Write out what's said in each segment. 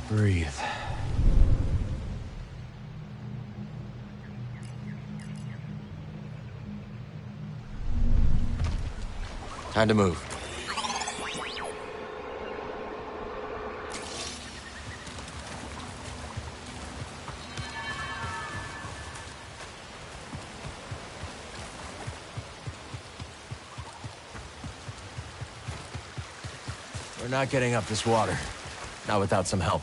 Breathe. Time to move. We're not getting up this water. Not without some help.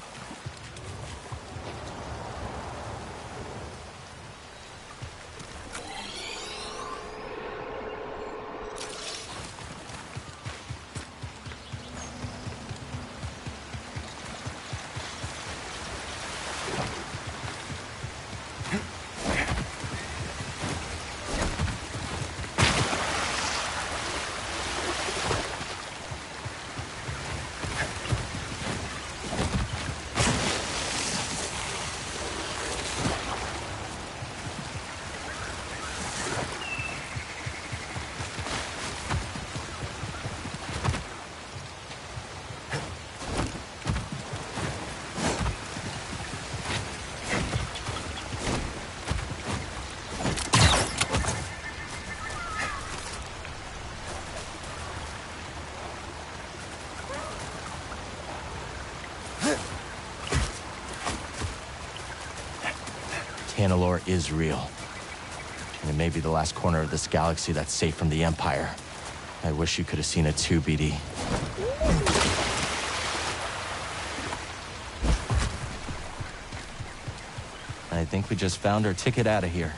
Tanalorr is real. And it may be the last corner of this galaxy that's safe from the Empire. I wish you could have seen it too, BD. I think we just found our ticket out of here.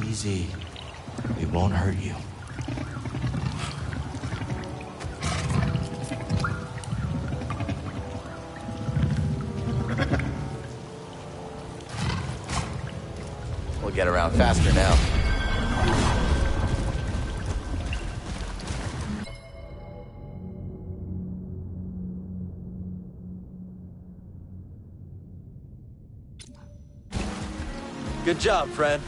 Easy. We won't hurt you. We'll get around faster now. Good job, friend.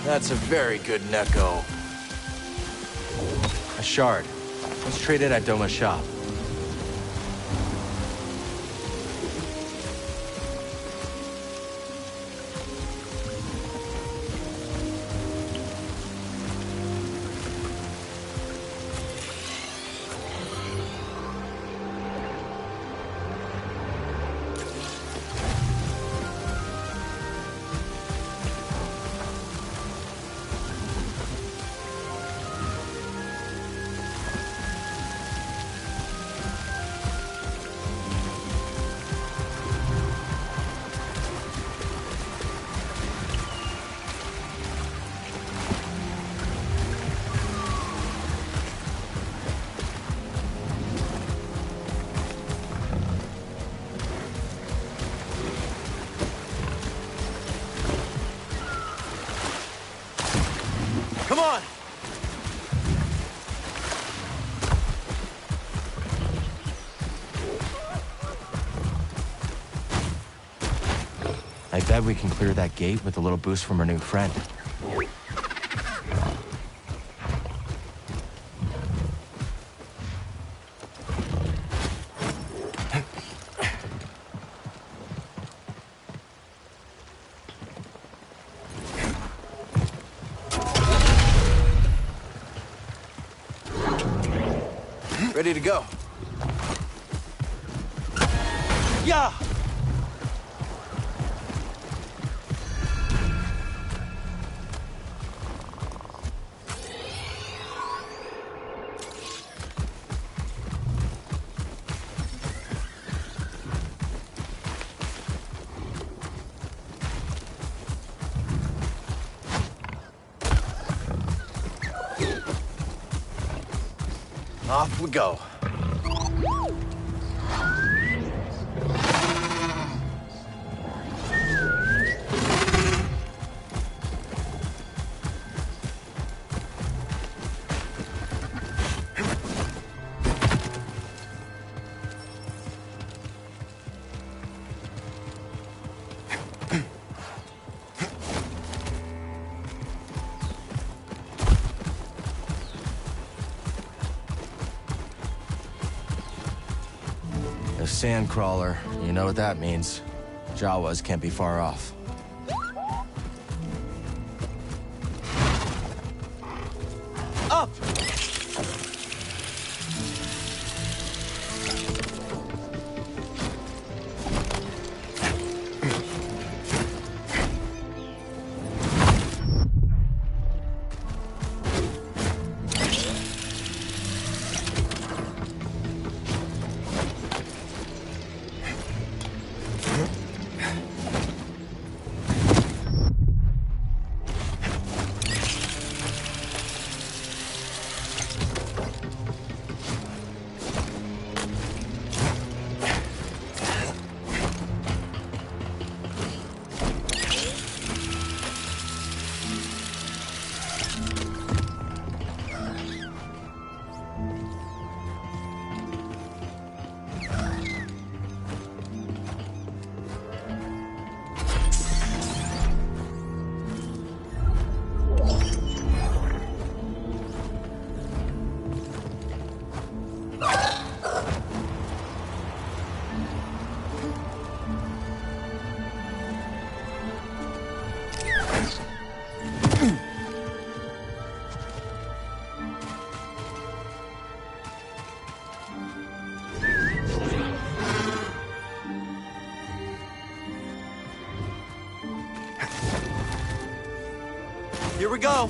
That's a very good Neko. A shard. Let's trade it at Doma's shop. Come on! I bet we can clear that gate with a little boost from our new friend. Ready to go. Yeah! Off we go. A sand crawler, you know what that means. Jawas can't be far off. Up! Here we go.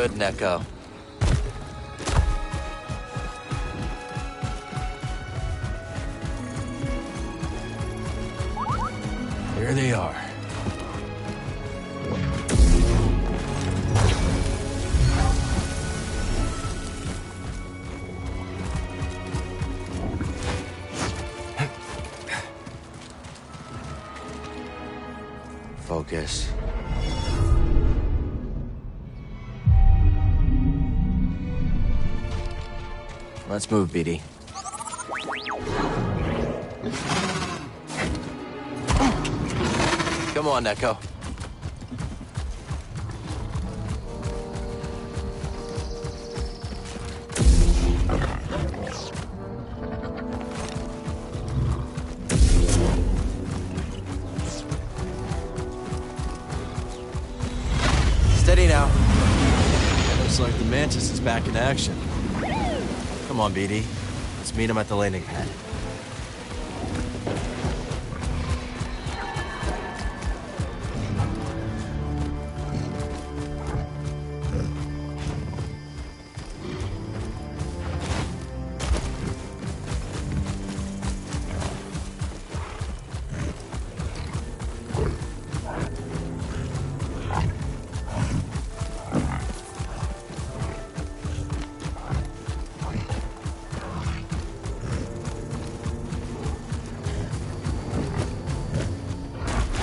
Good, Neko. Here they are. Focus. Let's move, BD. Come on, Neko. Steady now. Looks like the Mantis is back in action. Come on, BD. Let's meet him at the landing pad.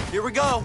Here we go.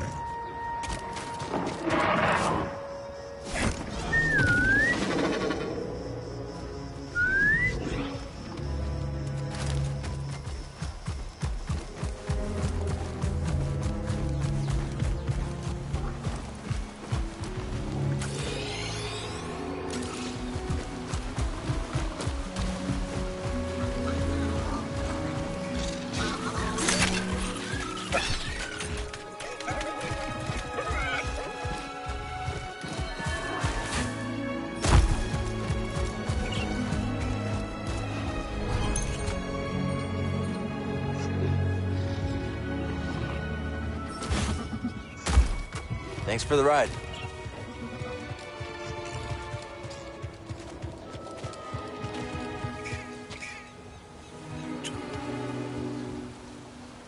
Thanks for the ride.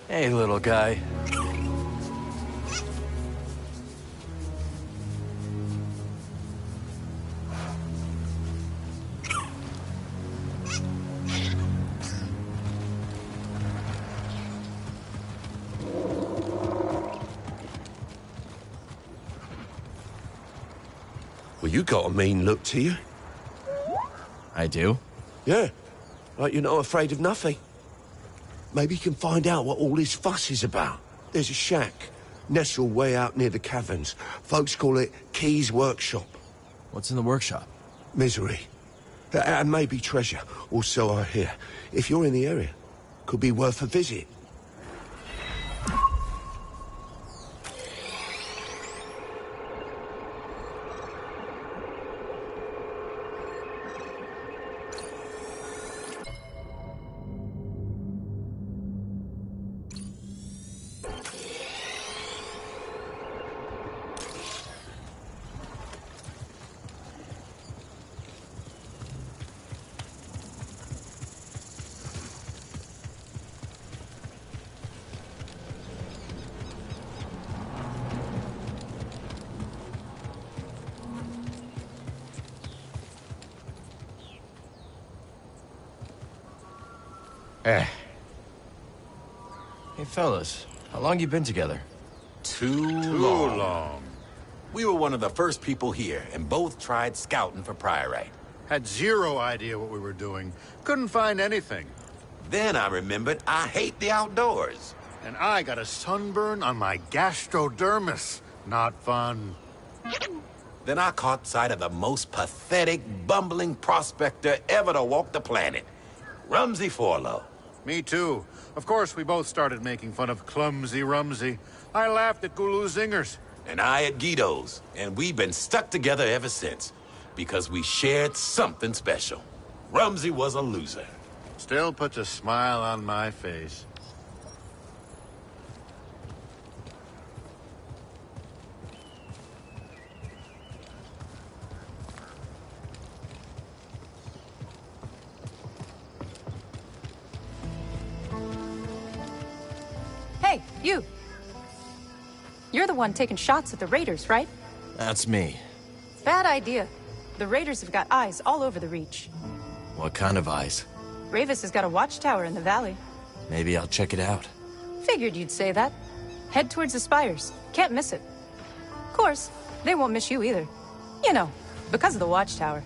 Hey, little guy. Well, you got a mean look to you. I do? Yeah, like you're not afraid of nothing. Maybe you can find out what all this fuss is about. There's a shack, nestled way out near the caverns. Folks call it Key's Workshop. What's in the workshop? Misery. And maybe treasure, or so I hear. If you're in the area, could be worth a visit. Hey, fellas, how long you been together? Too long. We were one of the first people here, and both tried scouting for Priorite. Had zero idea what we were doing. Couldn't find anything. Then I remembered I hate the outdoors. And I got a sunburn on my gastrodermis. Not fun. Then I caught sight of the most pathetic, bumbling prospector ever to walk the planet. Rumsey Forlow. Me too. Of course, we both started making fun of Clumsy Rumsey. I laughed at Gulu Zingers. And I at Guido's. And we've been stuck together ever since. Because we shared something special. Rumsey was a loser. Still puts a smile on my face. Hey, you! You're the one taking shots at the Raiders, right? That's me. Bad idea. The Raiders have got eyes all over the Reach. What kind of eyes? Ravis has got a watchtower in the valley. Maybe I'll check it out. Figured you'd say that. Head towards the spires. Can't miss it. Of course, they won't miss you either. You know, because of the watchtower.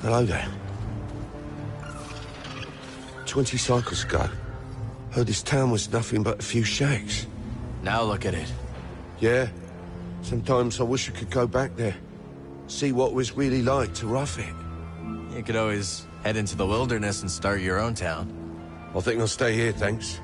Hello there. 20 cycles ago, heard this town was nothing but a few shacks. Now look at it. Yeah, sometimes I wish I could go back there. See what it was really like to rough it. You could always head into the wilderness and start your own town. I think I'll stay here, thanks.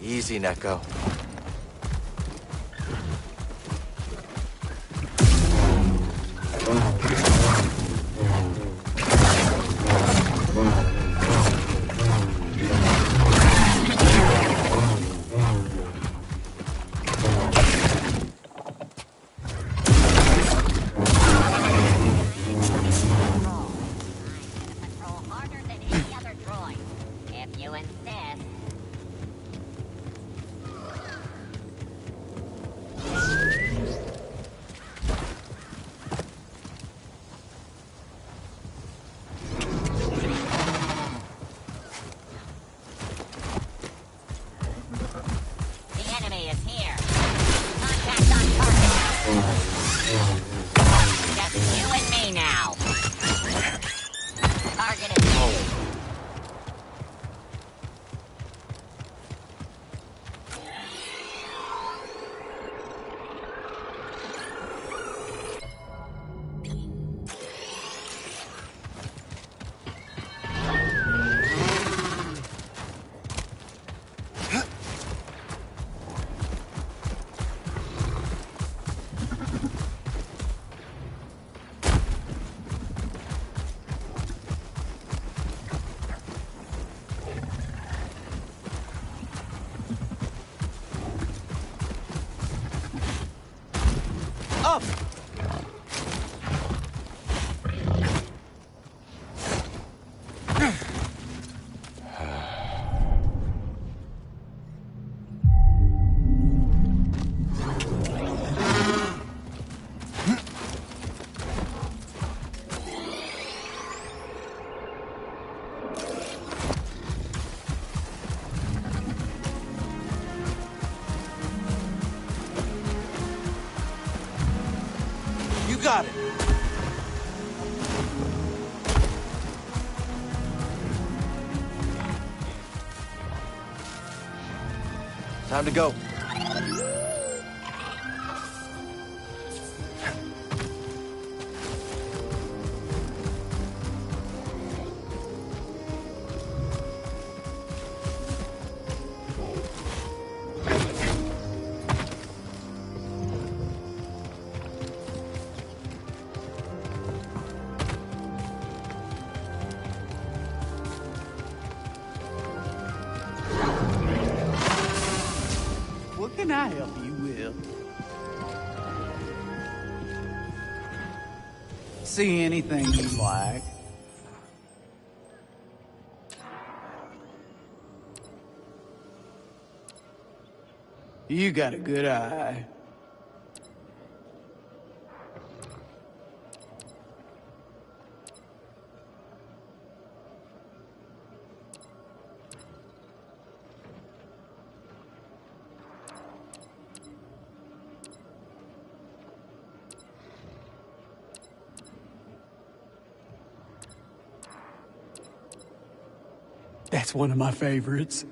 Easy, Neko. Patrol harder than any other droid, if you insist. The enemy is here. Contact on target. Just you and me now. Target is moved. Up! You got it. Time to go. What can I help you with? See anything you like? You got a good eye. That's one of my favorites.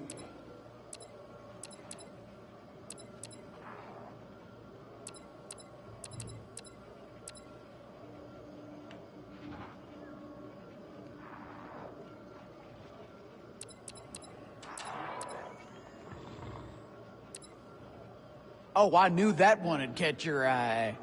Oh, I knew that one would catch your eye.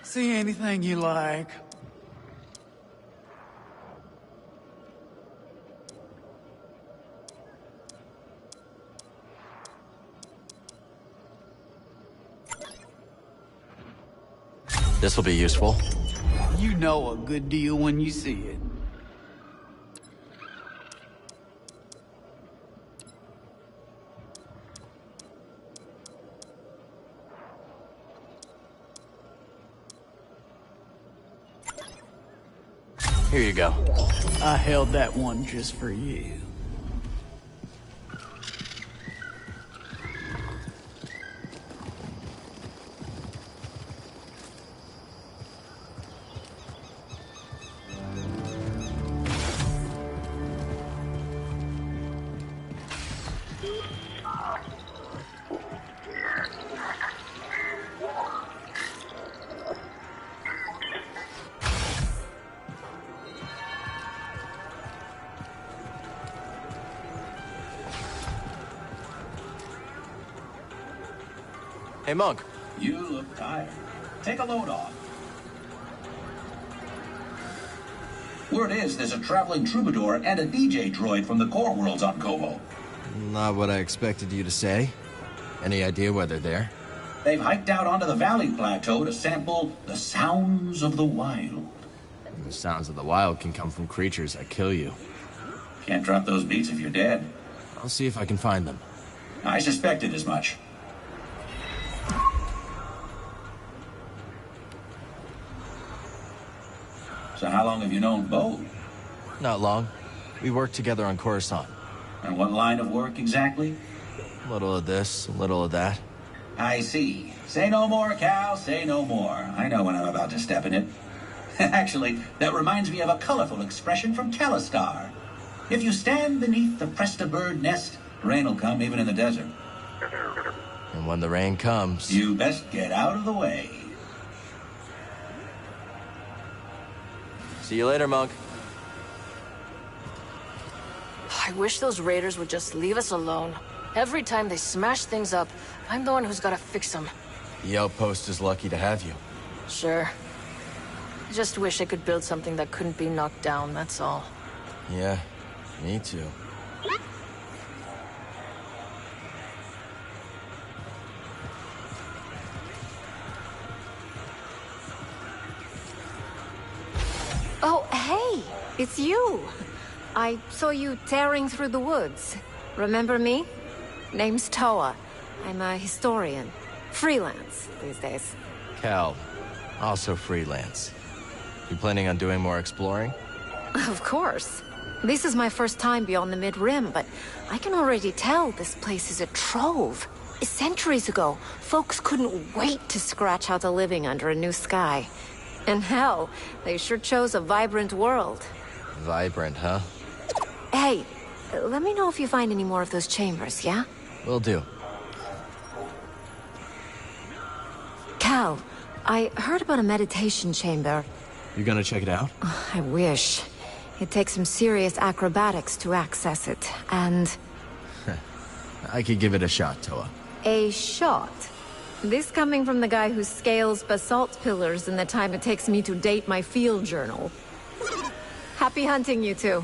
See anything you like? This will be useful. You know a good deal when you see it. Here you go. I held that one just for you. Hey, Monk. You look tired. Take a load off. Word is there's a traveling troubadour and a DJ droid from the core worlds on Kovo. Not what I expected you to say. Any idea where they're there? They've hiked out onto the valley plateau to sample the sounds of the wild. The sounds of the wild can come from creatures that kill you. Can't drop those beats if you're dead. I'll see if I can find them. I suspected as much. So how long have you known Bo? Not long. We worked together on Coruscant. And what line of work exactly? A little of this, a little of that. I see. Say no more, Cal, say no more. I know when I'm about to step in it. Actually, that reminds me of a colorful expression from Calistar. If you stand beneath the Presta bird nest, rain will come even in the desert. And when the rain comes... You best get out of the way. See you later, Monk. I wish those raiders would just leave us alone. Every time they smash things up, I'm the one who's gotta fix them. The outpost is lucky to have you. Sure. I just wish I could build something that couldn't be knocked down, that's all. Yeah, me too. Oh, hey! It's you! I saw you tearing through the woods. Remember me? Name's Toa. I'm a historian. Freelance these days. Cal, also freelance. You planning on doing more exploring? Of course. This is my first time beyond the Mid-Rim, but I can already tell this place is a trove. Centuries ago, folks couldn't wait to scratch out a living under a new sky. And hell, they sure chose a vibrant world. Vibrant, huh? Hey, let me know if you find any more of those chambers, yeah? Will do. Cal, I heard about a meditation chamber. You gonna check it out? I wish. It takes some serious acrobatics to access it, and... I could give it a shot, Toa. A shot? This coming from the guy who scales basalt pillars in the time it takes me to date my field journal. Happy hunting, you two.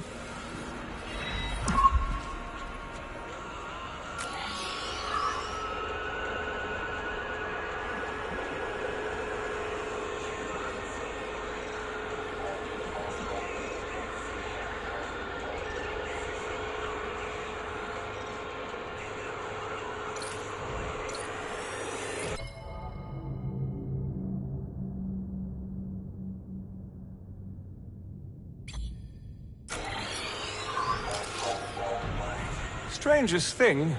Strangest thing,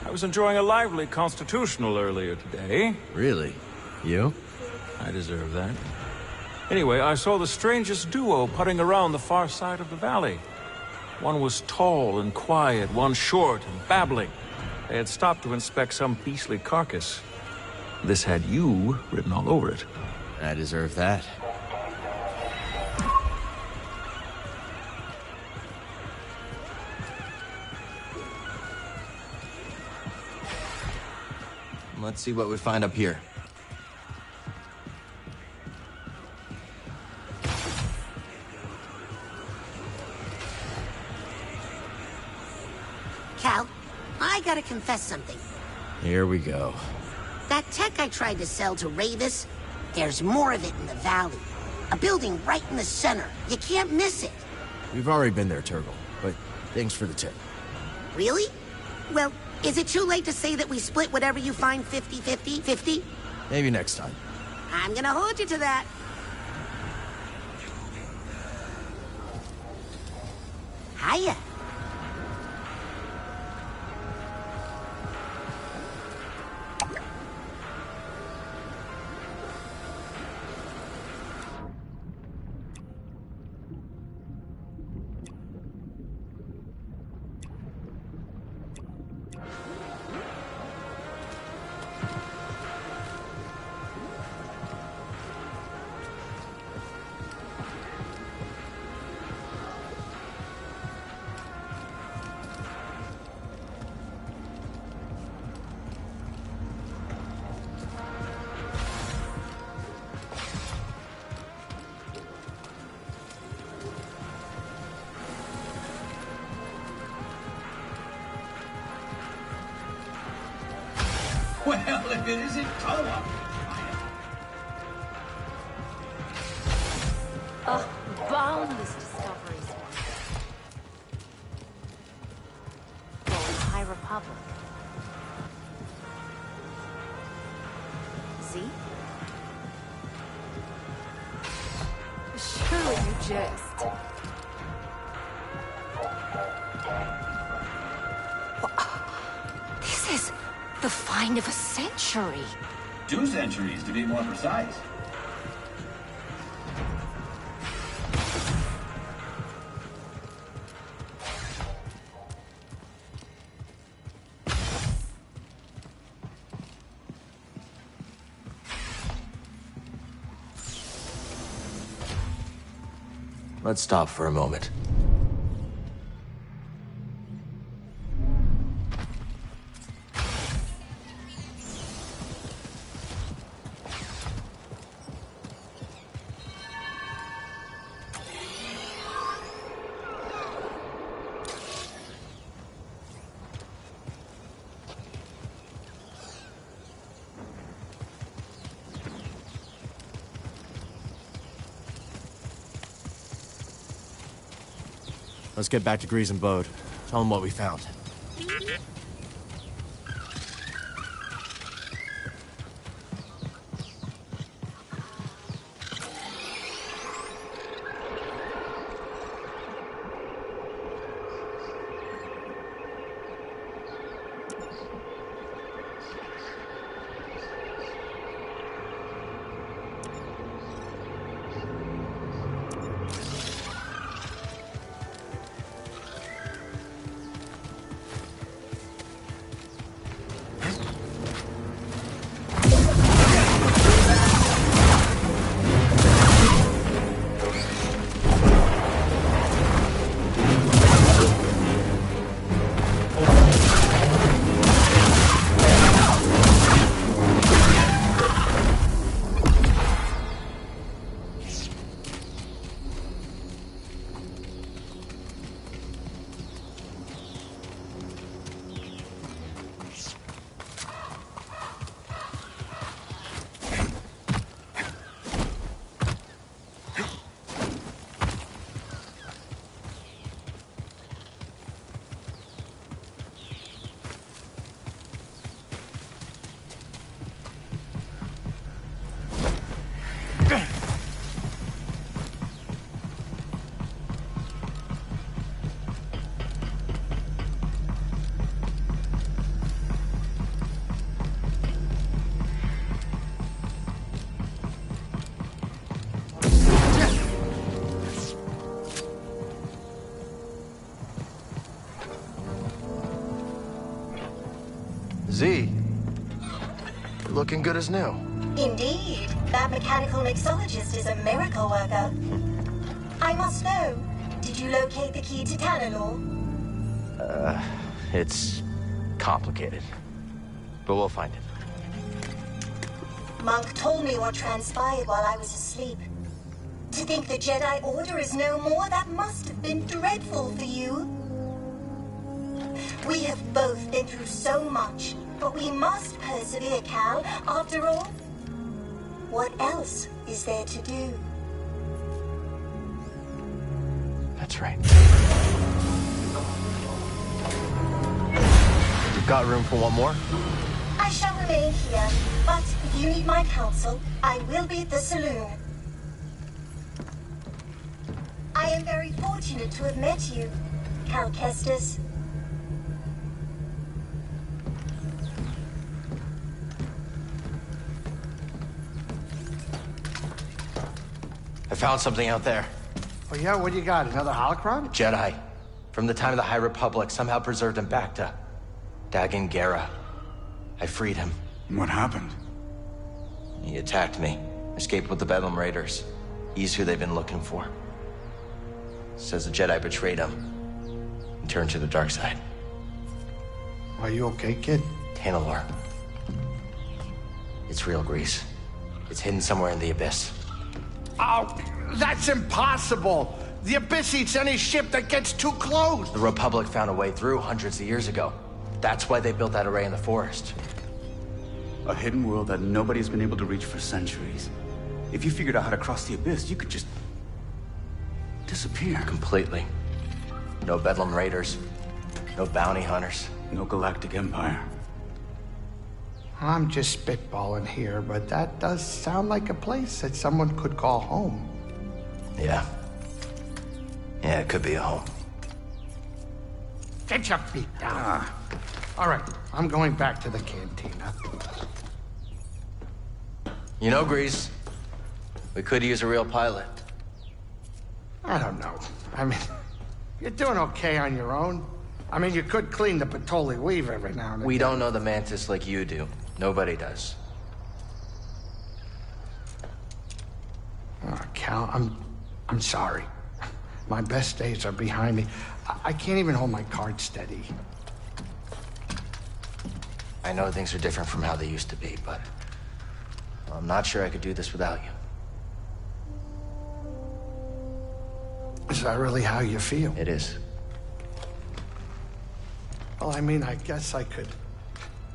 I was enjoying a lively constitutional earlier today. Really? You? I deserve that. Anyway, I saw the strangest duo putting around the far side of the valley. One was tall and quiet, one short and babbling. They had stopped to inspect some beastly carcass. This had you written all over it. I deserve that. Let's see what we find up here. Cal, I gotta confess something. Here we go. That tech I tried to sell to Ravis, there's more of it in the valley. A building right in the center. You can't miss it. We've already been there, Turgle, but thanks for the tip. Really? Well, is it too late to say that we split whatever you find 50-50? 50? Maybe next time. I'm gonna hold you to that. Hiya. Well, if it isn't Toa. Boundless discoveries. For the High Republic. See? Surely you jest. This is the find of a century. 2 centuries, to be more precise. Let's stop for a moment. Let's get back to Grease and Bode. Tell them what we found. Z, you're looking good as new. Indeed. That mechanical mixologist is a miracle worker. I must know, did you locate the key to Tanalor? It's complicated, but we'll find it. Monk told me what transpired while I was asleep. To think the Jedi Order is no more, that must have been dreadful for you. We have both been through so much, but we must persevere, Cal. After all, what else is there to do? That's right. You've got room for one more? I shall remain here, but if you need my counsel, I will be at the saloon. I am very fortunate to have met you, Cal Kestis. I found something out there. Oh yeah, what do you got? Another holocron? Jedi. From the time of the High Republic, somehow preserved in Bacta. Dagan Gera. I freed him. What happened? He attacked me. Escaped with the Bedlam Raiders. He's who they've been looking for. Says the Jedi betrayed him and turned to the dark side. Are you okay, kid? Tanalor. It's real, Grease. It's hidden somewhere in the Abyss. Oh, that's impossible! The Abyss eats any ship that gets too close! The Republic found a way through hundreds of years ago. That's why they built that array in the forest. A hidden world that nobody's been able to reach for centuries. If you figured out how to cross the Abyss, you could just disappear. Completely. No Bedlam Raiders. No bounty hunters. No galactic empire. I'm just spitballing here, but that does sound like a place that someone could call home. Yeah. Yeah, it could be a home. Get your feet down. All right, I'm going back to the cantina. You know, Grease, we could use a real pilot. I don't know. I mean, you're doing okay on your own. I mean, you could clean the Patoli weave every now and again. We don't know the Mantis like you do. Nobody does. Oh, Cal, I'm sorry. My best days are behind me. I can't even hold my cards steady. I know things are different from how they used to be, but I'm not sure I could do this without you. Is that really how you feel? It is. Well, I mean, I guess I could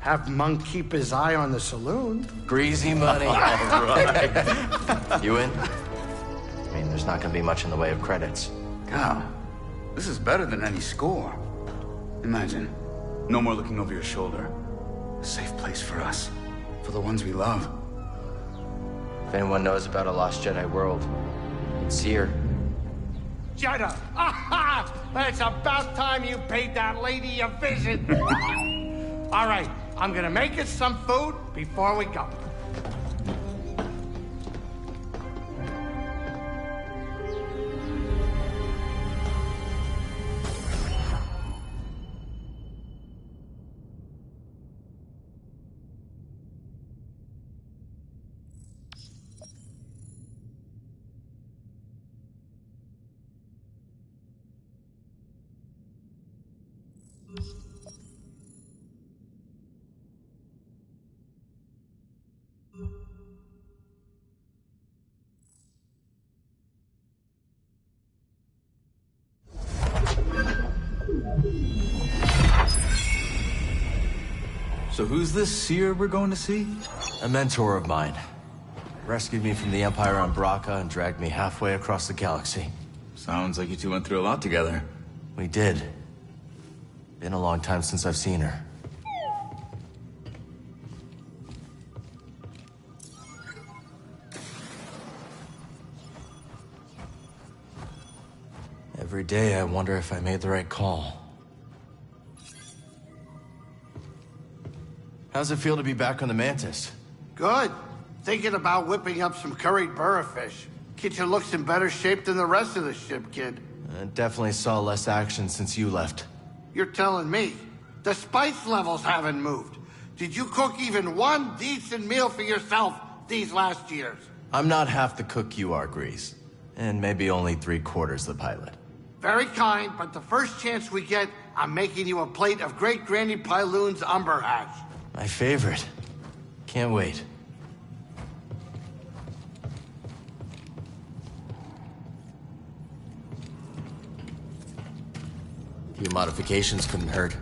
have Monk keep his eye on the saloon. Greasy money. All right. You in? I mean, there's not gonna be much in the way of credits. Cal, this is better than any score. Imagine, no more looking over your shoulder. A safe place for us, for the ones we love. If anyone knows about a lost Jedi world, it's here. Jedi! Aha! It's about time you paid that lady a visit. All right, I'm gonna make us some food before we go. So who's this seer we're going to see? A mentor of mine. Rescued me from the Empire on Braca and dragged me halfway across the galaxy. Sounds like you two went through a lot together. We did. Been a long time since I've seen her. Every day I wonder if I made the right call. How's it feel to be back on the Mantis? Good. Thinking about whipping up some curried burrafish. Kitchen looks in better shape than the rest of the ship, kid. I definitely saw less action since you left. You're telling me. The spice levels haven't moved. Did you cook even one decent meal for yourself these last years? I'm not half the cook you are, Grease. And maybe only 3/4 the pilot. Very kind, but the first chance we get, I'm making you a plate of Great Granny Pyloon's umber hash. My favorite. Can't wait. A few modifications couldn't hurt.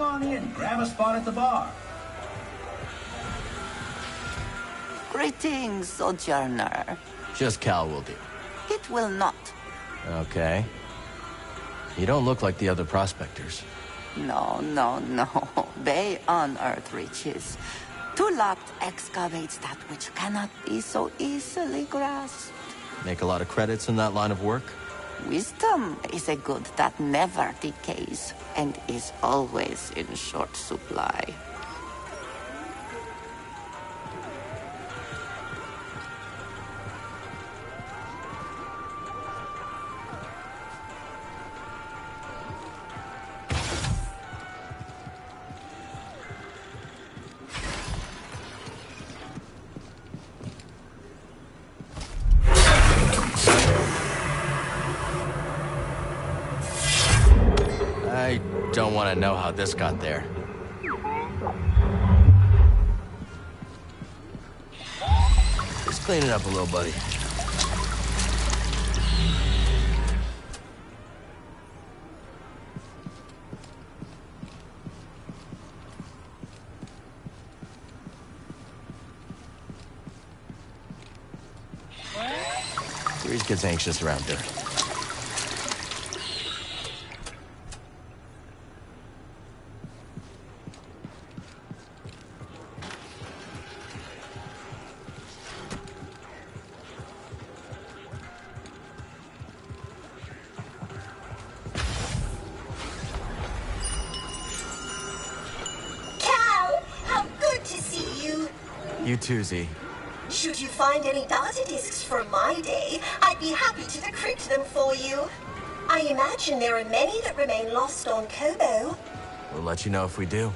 Come on in, grab a spot at the bar. Greetings, Sojourner. Just Cal will do. It will not. Okay. You don't look like the other prospectors. No. They unearth riches. Tulak excavates that which cannot be so easily grasped. Make a lot of credits in that line of work? Wisdom is a good that never decays and is always in short supply. I don't want to know how this got there. Just clean it up a little, buddy. Breeze gets anxious around dirt. You too, Z. Should you find any data discs from my day, I'd be happy to decrypt them for you. I imagine there are many that remain lost on Kobo. We'll let you know if we do.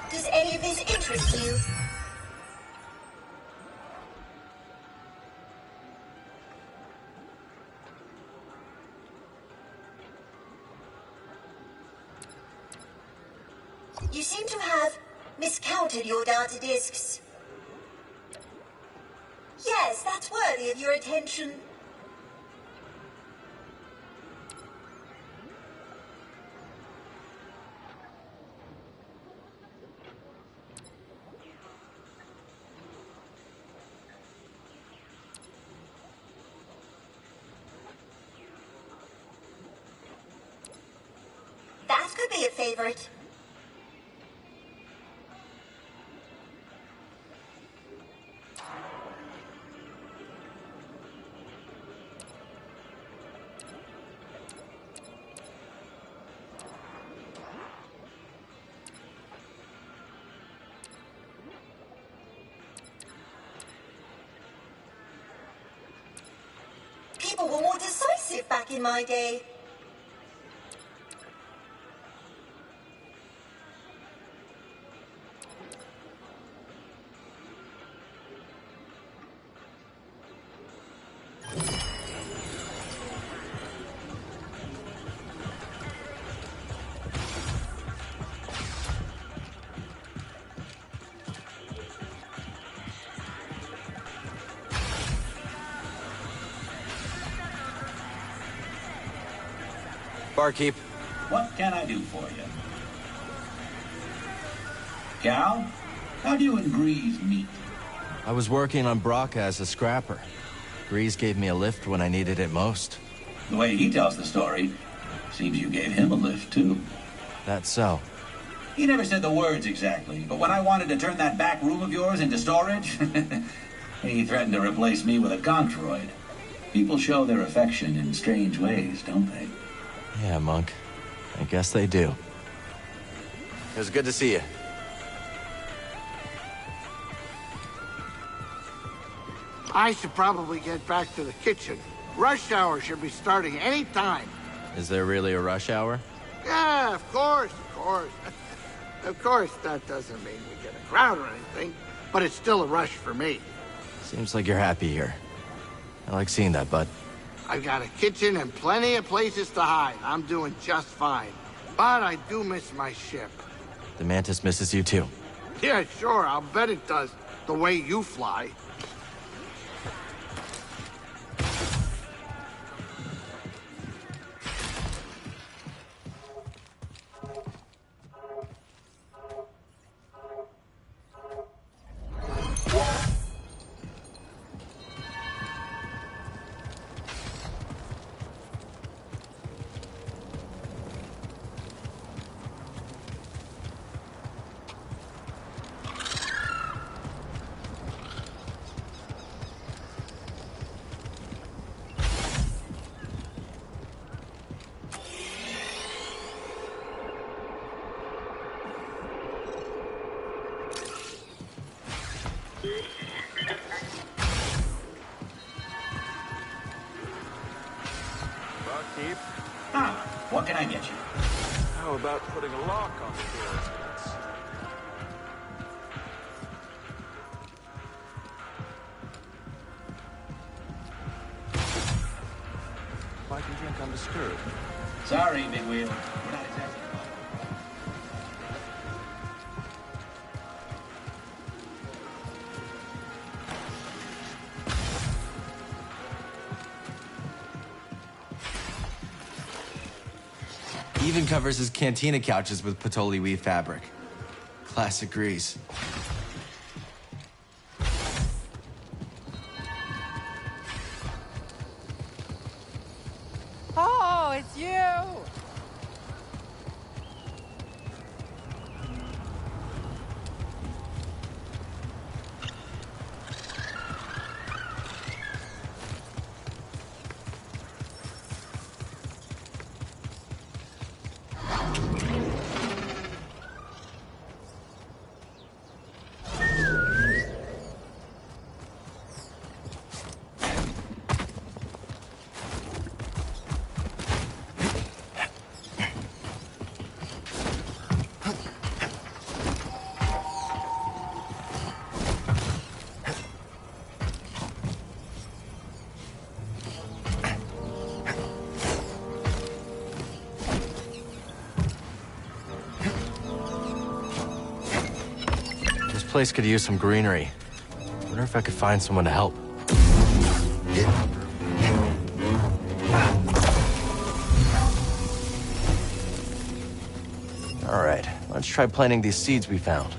Does any of this interest you? You seem to have miscounted your data discs. Yes, that's worthy of your attention. That could be a favorite. People were more decisive back in my day. Barkeep. What can I do for you? Cal, how do you and Grease meet? I was working on Braca as a scrapper. Grease gave me a lift when I needed it most. The way he tells the story, seems you gave him a lift, too. That's so. He never said the words exactly, but when I wanted to turn that back room of yours into storage, he threatened to replace me with a Controid. People show their affection in strange ways, don't they? Yeah, Monk. I guess they do. It was good to see you. I should probably get back to the kitchen. Rush hour should be starting any time. Is there really a rush hour? Yeah, of course. Of course, that doesn't mean we get a crowd or anything, but it's still a rush for me. Seems like you're happy here. I like seeing that, bud. I've got a kitchen and plenty of places to hide. I'm doing just fine. But I do miss my ship. The Mantis misses you too. Yeah, sure, I'll bet it does. The way you fly. can I get you? How about putting a lock on the doors? I can drink undisturbed. Sorry, Big Wheel. We're not exactly. Even covers his cantina couches with patchouli weave fabric. Classic Grease. Oh, it's you! Place could use some greenery. Wonder if I could find someone to help. All right, let's try planting these seeds we found.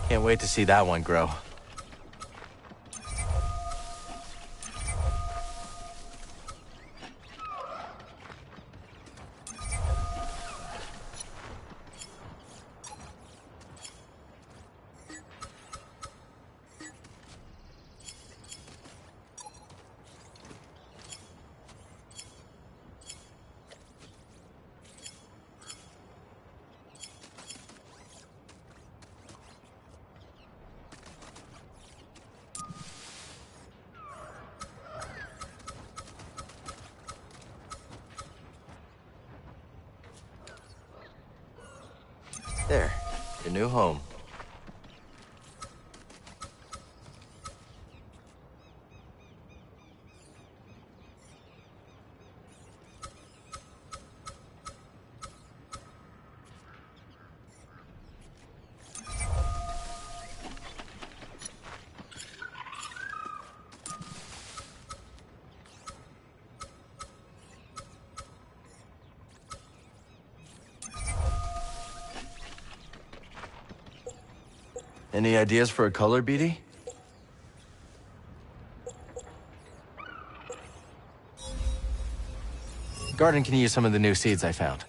Can't wait to see that one grow. There, your new home. Any ideas for a color, BD? Garden can use some of the new seeds I found.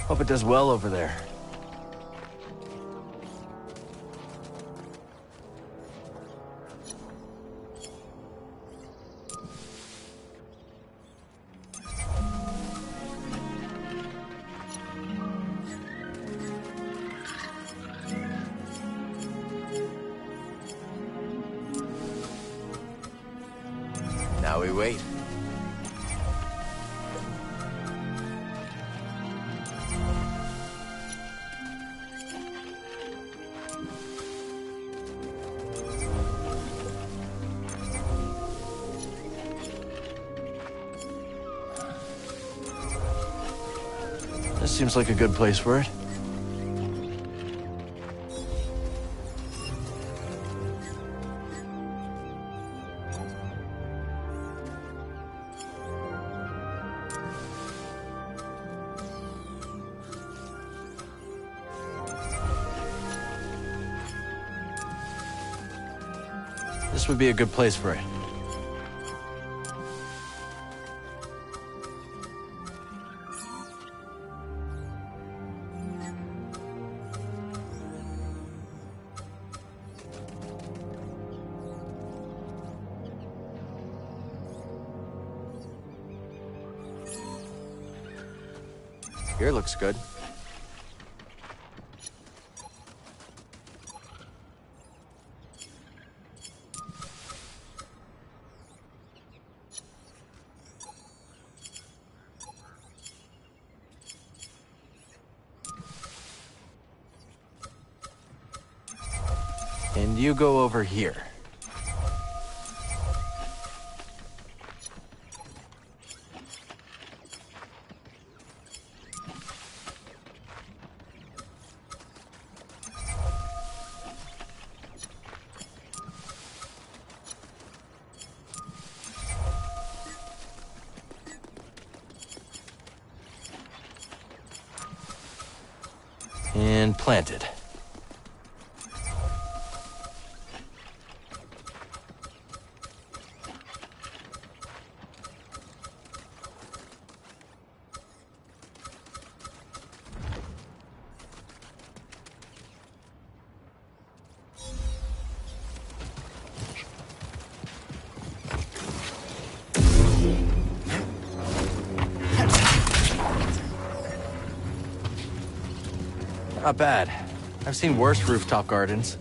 Hope it does well over there. Now we wait. This seems like a good place for it. This would be a good place for it. Here looks good. And you go over here. And planted. Not bad. I've seen worse rooftop gardens.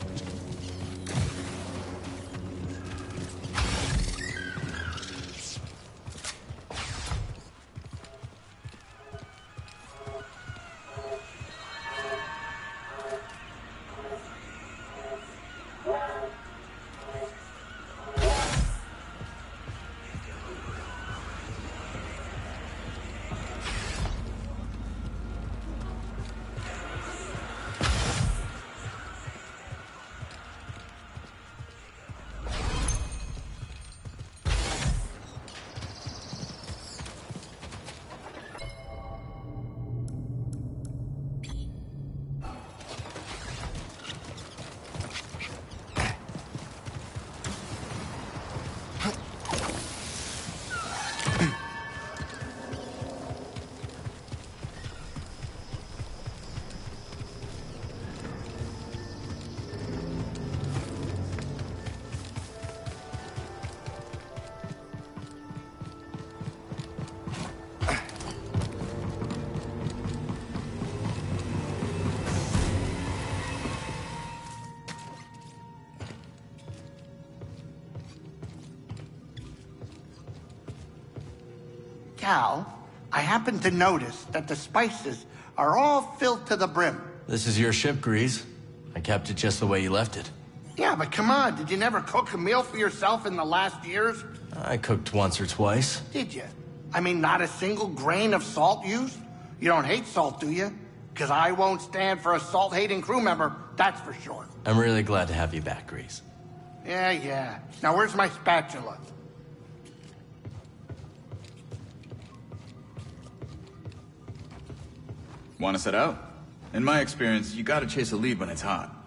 Cal, I happen to notice that the spices are all filled to the brim. This is your ship, Grease. I kept it just the way you left it. Yeah, but come on, did you never cook a meal for yourself in the last years? I cooked once or twice. Did you? I mean, not a single grain of salt used? You don't hate salt, do you? Because I won't stand for a salt-hating crew member, that's for sure. I'm really glad to have you back, Grease. Yeah. Now, where's my spatula? Want to set out? In my experience, you gotta chase a lead when it's hot.